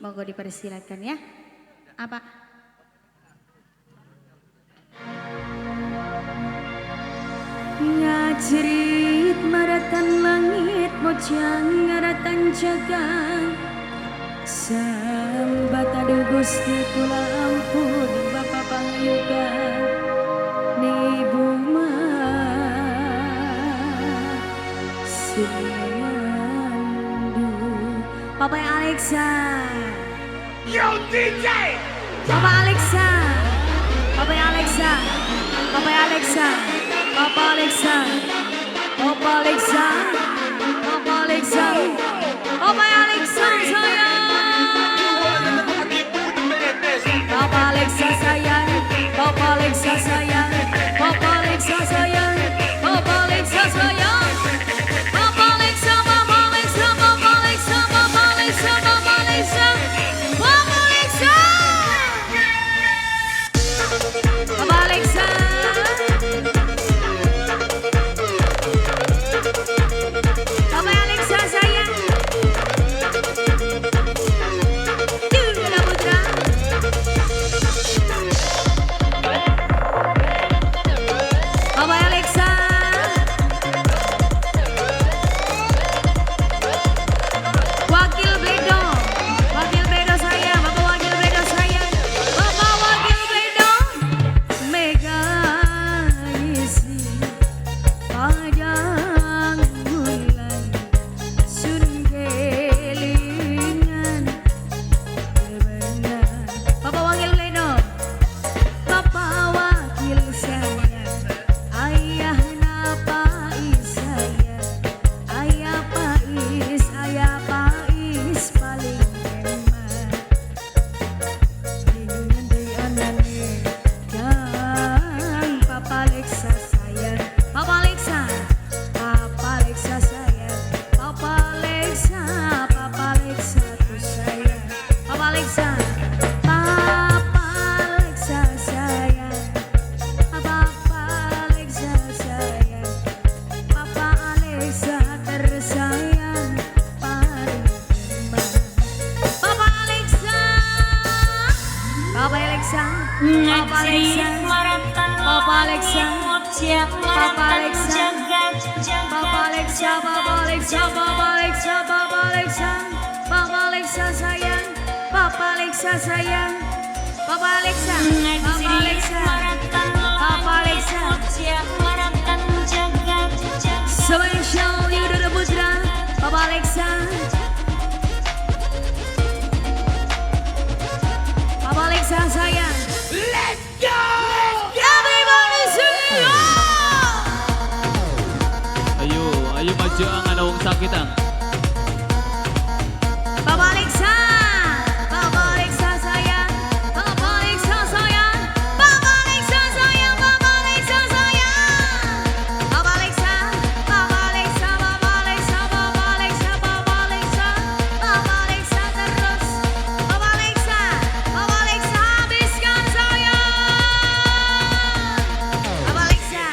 monggo dipersilakan ya. Apa? Ngajrit maratan langit mojang ngaratan jagang sambat aduh Gusti kula ampun Bapak Pangayugan Ibu Sindu Papa Alexa Yo DJ Papa Alexa Papa Alexa Papa Alexa Papa Alexa Papa Alexa Papa Alexa Papa Alexa sayang Papa Alexa sayang Papa Alexa sayang Papa Alexa sayang Papa Alexa sayang Papa Alexa Papa Alexa Papa Alexa Papa Alexa Papa Alexa Papa Alexa Papa Alexa Papa Alexa sayang Dula Putra Papa Alexa Wakil Bledo sayang Bapak Wakil Bledo sayang Bapak Wakil Bledo Mega isi padang bulan sun kelingan bebenah Bapak Wakil Bledo Bapak Wakil sayang ayah napais sayang ayah pais paling emak dengan dianane yang Papa Alexa sayang Papa Alexa sayang Papa Alexa tuh sayang Papa Alexa sayang Papa Alexa sayang Papa Alexa tersayang paling emak Papa Alexa Papa Alexa Papa Alexa Papa Alexa Papa Alexa Papa Alexa Papa Alexa Papa Alexa Papa Alexa Papa Alexa sayang Papa Alexa sayang Papa Alexa Papa Alexa Papa Alexa Spesial Yudha Putra Papa Alexa Papa Alexa sayang Let's go Everybody sing Ayo maju ang anong sakit ang. Papa Alexa Papa Alexa sayang Papa Alexa sayang Papa Alexa sayang Papa Alexa sayang Papa Alexa Papa Alexa Papa Alexa Papa Alexa Papa Alexa Papa Alexa terus Papa Alexa habiskan sayang Papa Alexa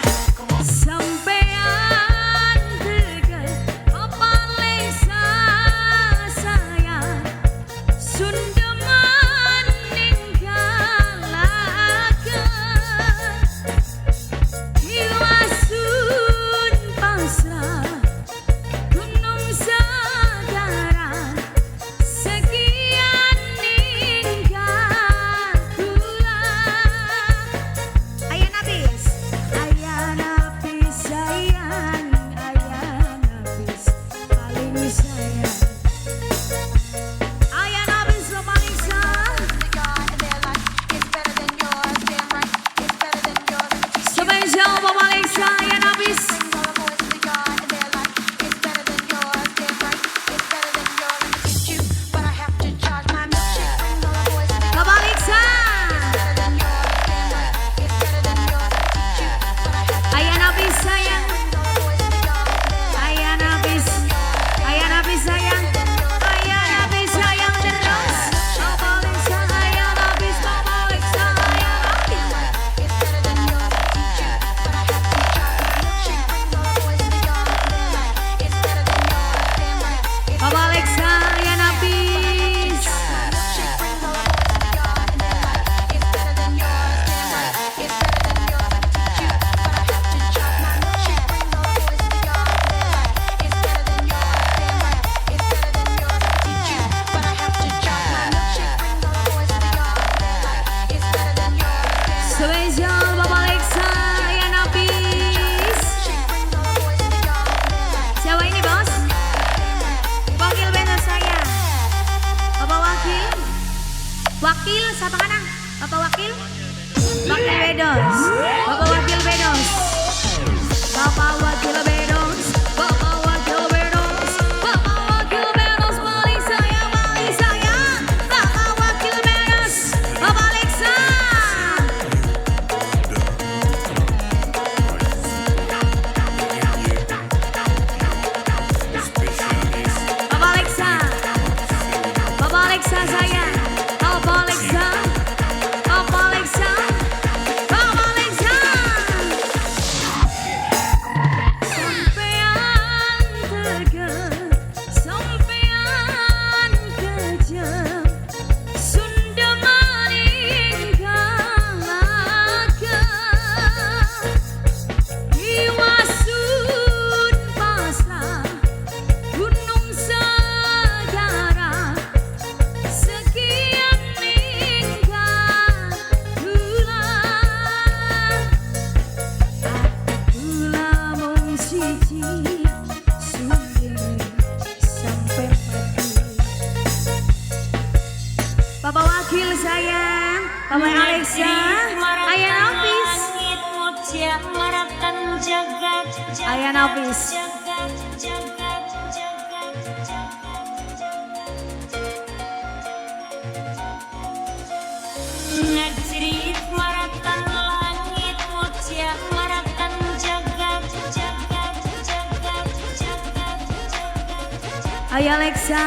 sampean tegal Papa Wakil siapa kana? Bapak Wakil? Wakil Bedos. Bapak Wakil Bedos. Bapak Wakil Bedos. Bapak Wakil Bedos. Bapak Wakil Bedos. Paling saya, paling saya. Bapak Wakil Bedos. Bapak Alexa. Bapak Alexa. Bapak Alexa saya. Bapak Alexa. Bapak Alexa. Bapak Alexa. Sampean tegar, sampean kejam, Sunda meninggalkan Iwasun pasang gunung segara sekian ninggal ulah mung siji suwe sampai mati. Bapak Wakil sayang, Bapak Alexa, Ayah Nafis, Ayah Nafis. Ngajrit maratan langit mucia maratan jagat jagat jagat jagat jagat. Ayah Alexa.